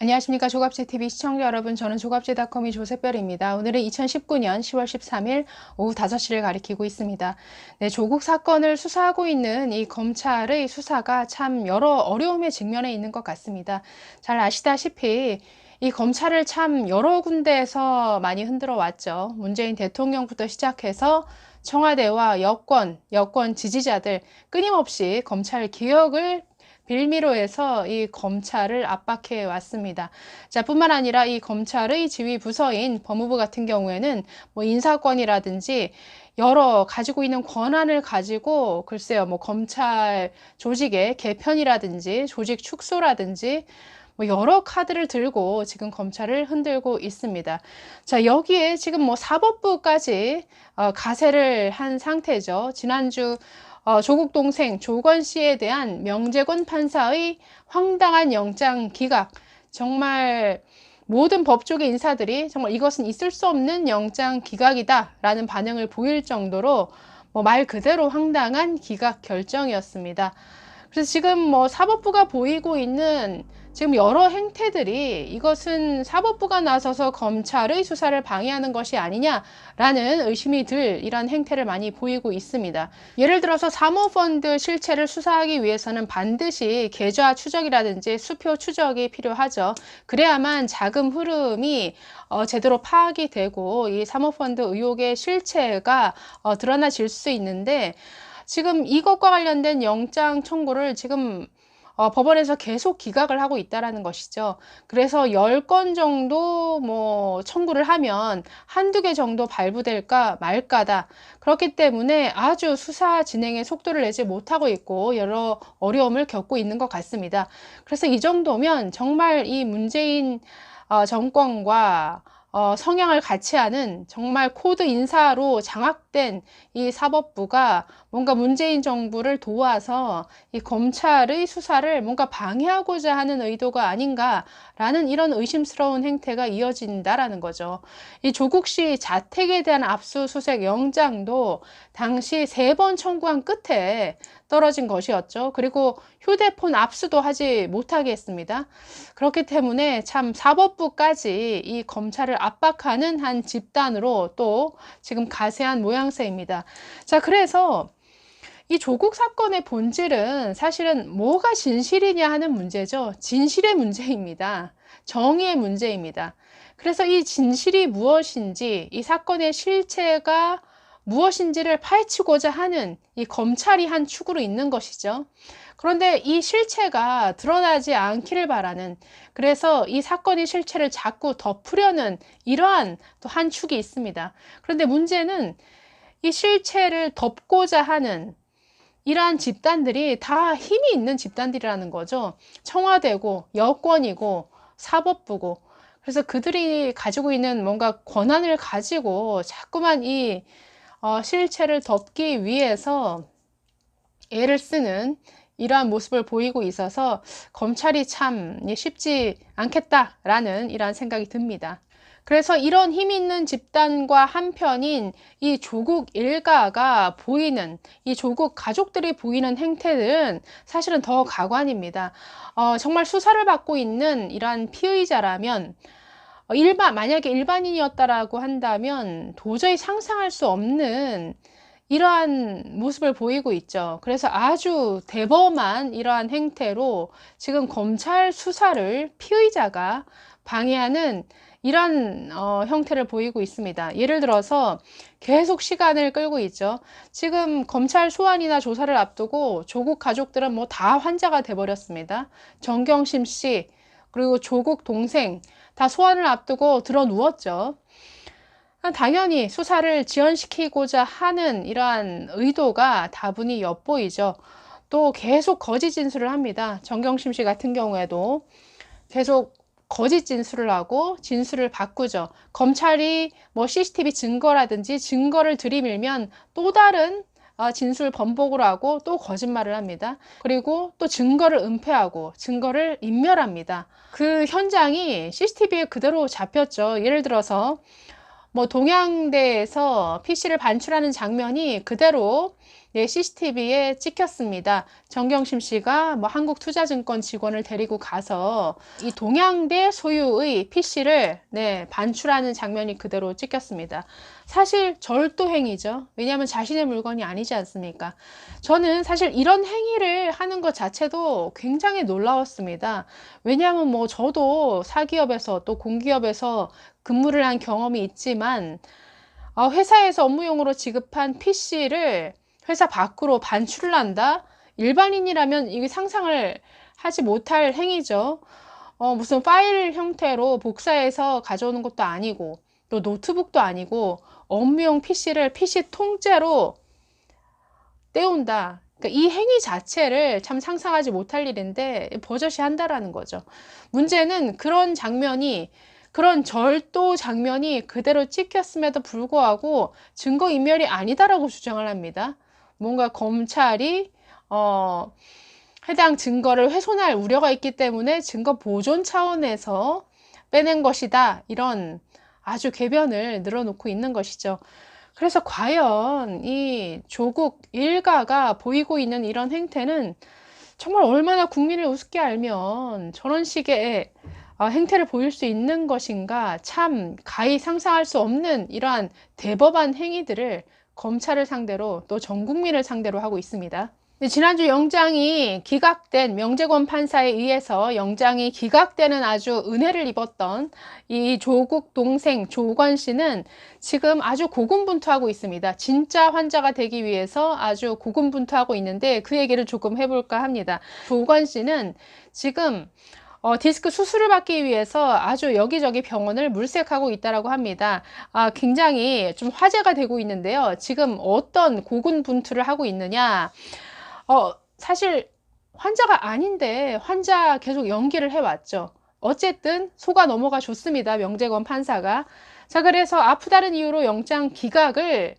안녕하십니까. 조갑제TV 시청자 여러분, 저는 조갑제닷컴의 조셉별입니다. 오늘은 2019년 10월 13일 오후 5시를 가리키고 있습니다. 네, 조국 사건을 수사하고 있는 이 검찰의 수사가 참 여러 어려움에 직면해 있는 것 같습니다. 잘 아시다시피 이 검찰을 참 여러 군데에서 많이 흔들어 왔죠. 문재인 대통령부터 시작해서 청와대와 여권 지지자들 끊임없이 검찰 개혁을 빌미로 해서 이 검찰을 압박해 왔습니다. 자, 뿐만 아니라 이 검찰의 지휘 부서인 법무부 같은 경우에는 뭐 인사권이라든지 여러 가지고 있는 권한을 가지고 글쎄요, 뭐 검찰 조직의 개편이라든지 조직 축소라든지 뭐 여러 카드를 들고 지금 검찰을 흔들고 있습니다. 자, 여기에 지금 뭐 사법부까지 가세를 한 상태죠. 지난주 조국 동생 조건 씨에 대한 명재권 판사의 황당한 영장 기각, 정말 모든 법조계 인사들이 정말 이것은 있을 수 없는 영장 기각이다 라는 반응을 보일 정도로 뭐 말 그대로 황당한 기각 결정이었습니다. 그래서 지금 뭐 사법부가 보이고 있는 지금 여러 행태들이 이것은 사법부가 나서서 검찰의 수사를 방해하는 것이 아니냐라는 의심이 들 이런 행태를 많이 보이고 있습니다. 예를 들어서 사모펀드 실체를 수사하기 위해서는 반드시 계좌 추적이라든지 수표 추적이 필요하죠. 그래야만 자금 흐름이 제대로 파악이 되고 이 사모펀드 의혹의 실체가 드러나질 수 있는데, 지금 이것과 관련된 영장 청구를 지금 법원에서 계속 기각을 하고 있다라는 것이죠. 그래서 10건 정도 뭐 청구를 하면 한두 개 정도 발부될까 말까다. 그렇기 때문에 아주 수사 진행에 속도를 내지 못하고 있고 여러 어려움을 겪고 있는 것 같습니다. 그래서 이 정도면 정말 이 문재인 정권과 성향을 같이 하는 정말 코드 인사로 장악된 이 사법부가 뭔가 문재인 정부를 도와서 이 검찰의 수사를 뭔가 방해하고자 하는 의도가 아닌가라는 이런 의심스러운 행태가 이어진다라는 거죠. 이 조국 씨 자택에 대한 압수수색 영장도 당시 3번 청구한 끝에 떨어진 것이었죠. 그리고 휴대폰 압수도 하지 못하게 했습니다. 그렇기 때문에 참 사법부까지 이 검찰을 압박하는 한 집단으로 또 지금 가세한 모양새입니다. 자, 그래서 이 조국 사건의 본질은 사실은 뭐가 진실이냐 하는 문제죠. 진실의 문제입니다. 정의의 문제입니다. 그래서 이 진실이 무엇인지, 이 사건의 실체가 무엇인지를 파헤치고자 하는 이 검찰이 한 축으로 있는 것이죠. 그런데 이 실체가 드러나지 않기를 바라는, 그래서 이 사건의 실체를 자꾸 덮으려는 이러한 또 한 축이 있습니다. 그런데 문제는 이 실체를 덮고자 하는 이러한 집단들이 다 힘이 있는 집단들이라는 거죠. 청와대고 여권이고 사법부고. 그래서 그들이 가지고 있는 뭔가 권한을 가지고 자꾸만 이 실체를 덮기 위해서 애를 쓰는 이러한 모습을 보이고 있어서 검찰이 참 쉽지 않겠다라는 이러한 생각이 듭니다. 그래서 이런 힘 있는 집단과 한편인 이 조국 일가가 보이는, 이 조국 가족들이 보이는 행태들은 사실은 더 가관입니다. 정말 수사를 받고 있는 이러한 피의자라면 만약에 일반인이었다라고 한다면 도저히 상상할 수 없는 이러한 모습을 보이고 있죠. 그래서 아주 대범한 이러한 행태로 지금 검찰 수사를 피의자가 방해하는 이런 형태를 보이고 있습니다. 예를 들어서 계속 시간을 끌고 있죠. 지금 검찰 소환이나 조사를 앞두고 조국 가족들은 뭐 다 환자가 돼버렸습니다. 정경심 씨, 그리고 조국 동생 다 소환을 앞두고 들어 누웠죠. 당연히 수사를 지연시키고자 하는 이러한 의도가 다분히 엿보이죠. 또 계속 거짓 진술을 합니다. 정경심 씨 같은 경우에도 계속 거짓 진술을 하고 진술을 바꾸죠. 검찰이 뭐 CCTV 증거라든지 증거를 들이밀면 또 다른 진술 번복을 하고 또 거짓말을 합니다. 그리고 또 증거를 은폐하고 증거를 인멸합니다. 그 현장이 CCTV에 그대로 잡혔죠. 예를 들어서 뭐 동양대에서 PC를 반출하는 장면이 그대로 네, CCTV에 찍혔습니다. 정경심 씨가 뭐 한국투자증권 직원을 데리고 가서 이 동양대 소유의 PC를 네, 반출하는 장면이 그대로 찍혔습니다. 사실 절도행위죠. 왜냐하면 자신의 물건이 아니지 않습니까? 저는 사실 이런 행위를 하는 것 자체도 굉장히 놀라웠습니다. 왜냐하면 뭐 저도 사기업에서 또 공기업에서 근무를 한 경험이 있지만 회사에서 업무용으로 지급한 PC를 회사 밖으로 반출을 한다? 일반인이라면 이게 상상을 하지 못할 행위죠. 무슨 파일 형태로 복사해서 가져오는 것도 아니고 또 노트북도 아니고 업무용 PC를 PC 통째로 떼온다. 그러니까 이 행위 자체를 참 상상하지 못할 일인데 버젓이 한다라는 거죠. 문제는 그런 절도 장면이 그대로 찍혔음에도 불구하고 증거인멸이 아니다라고 주장을 합니다. 뭔가 검찰이 해당 증거를 훼손할 우려가 있기 때문에 증거 보존 차원에서 빼낸 것이다. 이런 아주 궤변을 늘어놓고 있는 것이죠. 그래서 과연 이 조국 일가가 보이고 있는 이런 행태는 정말 얼마나 국민을 우습게 알면 저런 식의 행태를 보일 수 있는 것인가, 참 가히 상상할 수 없는 이러한 대법한 행위들을 검찰을 상대로 또 전 국민을 상대로 하고 있습니다. 지난주 영장이 기각된, 명재권 판사에 의해서 영장이 기각되는 아주 은혜를 입었던 이 조국 동생 조건 씨는 지금 아주 고군분투하고 있습니다. 진짜 환자가 되기 위해서 아주 고군분투하고 있는데 그 얘기를 조금 해볼까 합니다. 조건 씨는 지금 디스크 수술을 받기 위해서 아주 여기저기 병원을 물색하고 있다고 합니다. 굉장히 좀 화제가 되고 있는데요. 지금 어떤 고군분투를 하고 있느냐. 사실 환자가 아닌데 환자 계속 연기를 해왔죠. 어쨌든 속아 넘어가 줬습니다. 명재권 판사가. 자, 그래서 아프다는 이유로 영장 기각을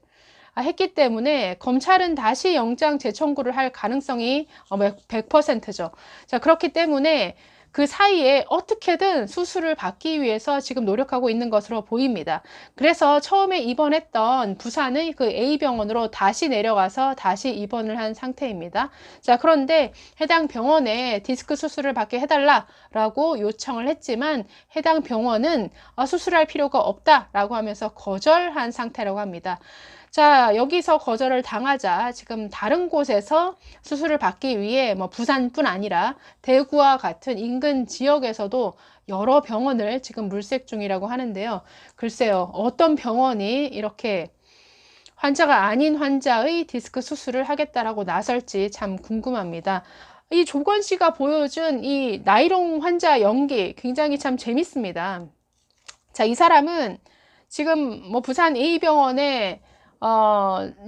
했기 때문에 검찰은 다시 영장 재청구를 할 가능성이 100%죠. 자, 그렇기 때문에 그 사이에 어떻게든 수술을 받기 위해서 지금 노력하고 있는 것으로 보입니다. 그래서 처음에 입원했던 부산의 그 A병원으로 다시 내려가서 다시 입원을 한 상태입니다. 자, 그런데 해당 병원에 디스크 수술을 받게 해달라고 요청을 했지만 해당 병원은 수술할 필요가 없다라고 하면서 거절한 상태라고 합니다. 자, 여기서 거절을 당하자 지금 다른 곳에서 수술을 받기 위해 뭐 부산뿐 아니라 대구와 같은 인근 지역에서도 여러 병원을 지금 물색 중이라고 하는데요. 글쎄요, 어떤 병원이 이렇게 환자가 아닌 환자의 디스크 수술을 하겠다라고 나설지 참 궁금합니다. 이 조건 씨가 보여준 이 나이롱 환자 연기 굉장히 참 재밌습니다. 자, 이 사람은 지금 뭐 부산 A병원에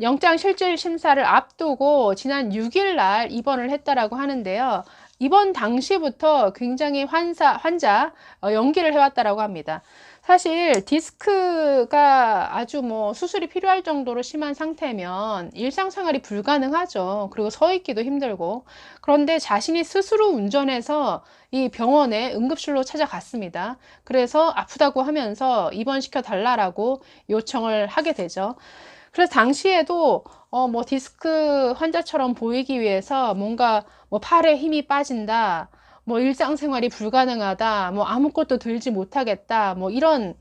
영장 실질 심사를 앞두고 지난 6일 날 입원을 했다라고 하는데요. 입원 당시부터 굉장히 환자 연기를 해왔다라고 합니다. 사실 디스크가 아주 뭐 수술이 필요할 정도로 심한 상태면 일상생활이 불가능하죠. 그리고 서 있기도 힘들고. 그런데 자신이 스스로 운전해서 이 병원에 응급실로 찾아갔습니다. 그래서 아프다고 하면서 입원시켜 달라고 요청을 하게 되죠. 그래서 당시에도 뭐 디스크 환자처럼 보이기 위해서 뭔가 뭐 팔에 힘이 빠진다, 뭐 일상생활이 불가능하다, 뭐 아무것도 들지 못하겠다, 뭐 이런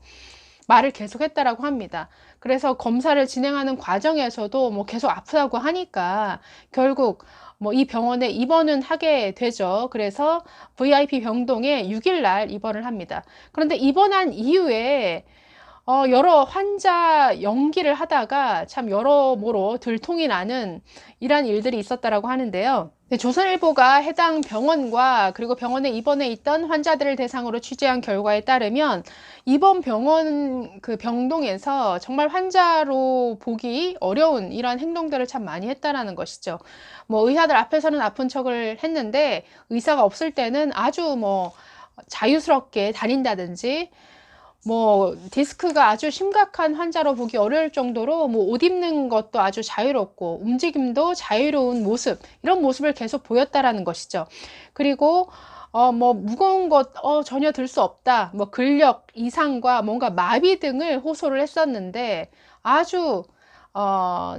말을 계속 했다라고 합니다. 그래서 검사를 진행하는 과정에서도 뭐 계속 아프다고 하니까 결국 뭐 이 병원에 입원은 하게 되죠. 그래서 VIP 병동에 6일 날 입원을 합니다. 그런데 입원한 이후에 여러 환자 연기를 하다가 참 여러모로 들통이 나는 이러한 일들이 있었다라고 하는데요. 조선일보가 해당 병원과 그리고 병원에 입원해 있던 환자들을 대상으로 취재한 결과에 따르면 이번 병원 그 병동에서 정말 환자로 보기 어려운 이러한 행동들을 참 많이 했다라는 것이죠. 뭐 의사들 앞에서는 아픈 척을 했는데 의사가 없을 때는 아주 뭐 자유스럽게 다닌다든지 뭐 디스크가 아주 심각한 환자로 보기 어려울 정도로 뭐 옷 입는 것도 아주 자유롭고 움직임도 자유로운 모습, 이런 모습을 계속 보였다라는 것이죠. 그리고 뭐 무거운 것 전혀 들 수 없다, 뭐 근력 이상과 뭔가 마비 등을 호소를 했었는데 아주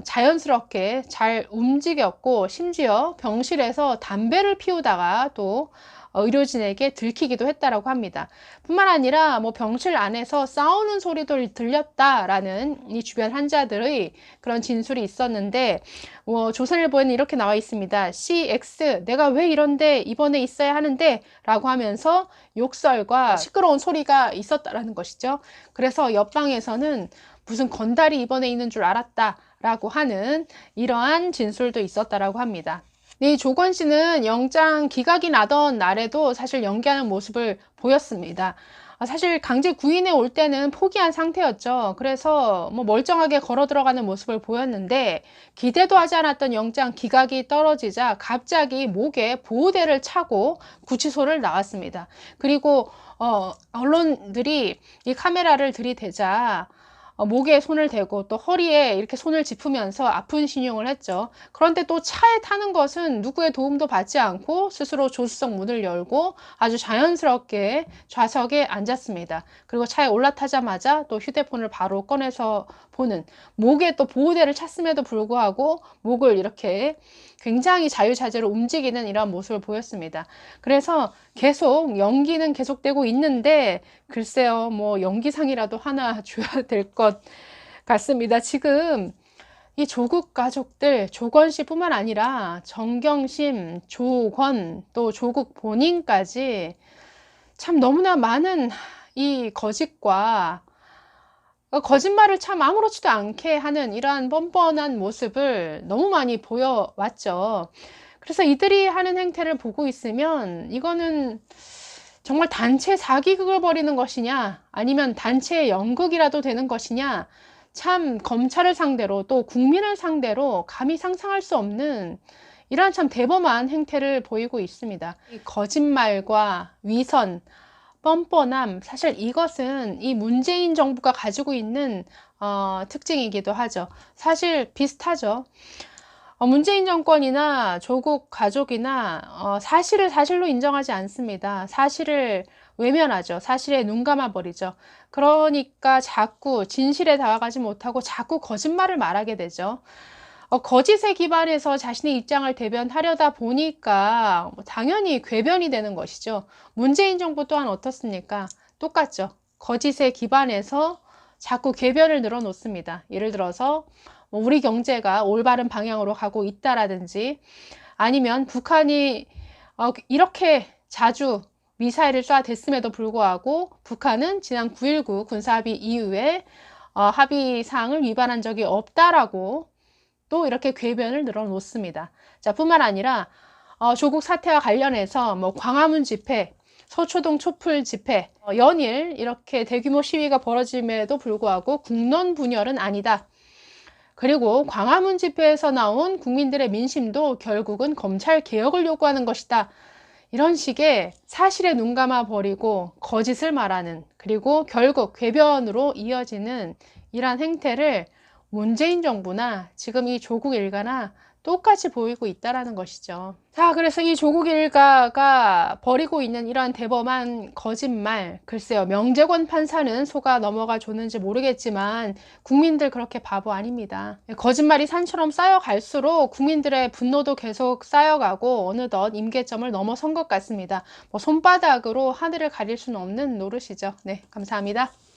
자연스럽게 잘 움직였고, 심지어 병실에서 담배를 피우다가 또 의료진에게 들키기도 했다라고 합니다. 뿐만 아니라 뭐 병실 안에서 싸우는 소리도 들렸다라는 이 주변 환자들의 그런 진술이 있었는데, 조선일보에는 이렇게 나와 있습니다. CX, 내가 왜 이런데 입원해 있어야 하는데 라고 하면서 욕설과 시끄러운 소리가 있었다라는 것이죠. 그래서 옆방에서는 무슨 건달이 입원해 있는 줄 알았다 라고 하는 이러한 진술도 있었다라고 합니다. 이 조건 씨는 영장 기각이 나던 날에도 사실 연기하는 모습을 보였습니다. 사실 강제 구인에 올 때는 포기한 상태였죠. 그래서 뭐 멀쩡하게 걸어 들어가는 모습을 보였는데, 기대도 하지 않았던 영장 기각이 떨어지자 갑자기 목에 보호대를 차고 구치소를 나왔습니다. 그리고 언론들이 이 카메라를 들이대자 목에 손을 대고 또 허리에 이렇게 손을 짚으면서 아픈 신용을 했죠. 그런데 또 차에 타는 것은 누구의 도움도 받지 않고 스스로 조수석 문을 열고 아주 자연스럽게 좌석에 앉았습니다. 그리고 차에 올라타자마자 또 휴대폰을 바로 꺼내서 보는, 목에 또 보호대를 찼음에도 불구하고 목을 이렇게 굉장히 자유자재로 움직이는 이런 모습을 보였습니다. 그래서 계속 연기는 계속되고 있는데, 글쎄요, 뭐 연기상이라도 하나 줘야 될 것 같습니다. 지금 이 조국 가족들, 조건 씨뿐만 아니라 정경심, 조건, 또 조국 본인까지 참 너무나 많은 이 거짓과 거짓말을 참 아무렇지도 않게 하는 이러한 뻔뻔한 모습을 너무 많이 보여왔죠. 그래서 이들이 하는 행태를 보고 있으면 이거는 정말 단체 사기극을 벌이는 것이냐, 아니면 단체 연극이라도 되는 것이냐, 참 검찰을 상대로 또 국민을 상대로 감히 상상할 수 없는 이러한 참 대범한 행태를 보이고 있습니다. 이 거짓말과 위선, 뻔뻔함, 사실 이것은 이 문재인 정부가 가지고 있는 특징이기도 하죠. 사실 비슷하죠. 문재인 정권이나 조국 가족이나 사실을 사실로 인정하지 않습니다. 사실을 외면하죠. 사실에 눈 감아버리죠. 그러니까 자꾸 진실에 다가가지 못하고 자꾸 거짓말을 말하게 되죠. 거짓에 기반해서 자신의 입장을 대변하려다 보니까 당연히 궤변이 되는 것이죠. 문재인 정부 또한 어떻습니까? 똑같죠. 거짓에 기반해서 자꾸 궤변을 늘어놓습니다. 예를 들어서 우리 경제가 올바른 방향으로 가고 있다라든지, 아니면 북한이 이렇게 자주 미사일을 쏴댔음에도 불구하고 북한은 지난 9.19 군사합의 이후에 합의 사항을 위반한 적이 없다라고 또 이렇게 궤변을 늘어놓습니다. 자, 뿐만 아니라 조국 사태와 관련해서 뭐 광화문 집회, 서초동 촛불 집회, 연일 이렇게 대규모 시위가 벌어짐에도 불구하고 국론 분열은 아니다. 그리고 광화문 집회에서 나온 국민들의 민심도 결국은 검찰 개혁을 요구하는 것이다. 이런 식의 사실에 눈 감아 버리고 거짓을 말하는, 그리고 결국 궤변으로 이어지는 이러한 행태를 문재인 정부나 지금 이 조국 일가나 똑같이 보이고 있다는 것이죠. 자, 그래서 이 조국 일가가 벌이고 있는 이러한 대범한 거짓말, 글쎄요, 명재권 판사는 속아 넘어가 줬는지 모르겠지만 국민들 그렇게 바보 아닙니다. 거짓말이 산처럼 쌓여갈수록 국민들의 분노도 계속 쌓여가고 어느덧 임계점을 넘어선 것 같습니다. 뭐 손바닥으로 하늘을 가릴 수는 없는 노릇이죠. 네, 감사합니다.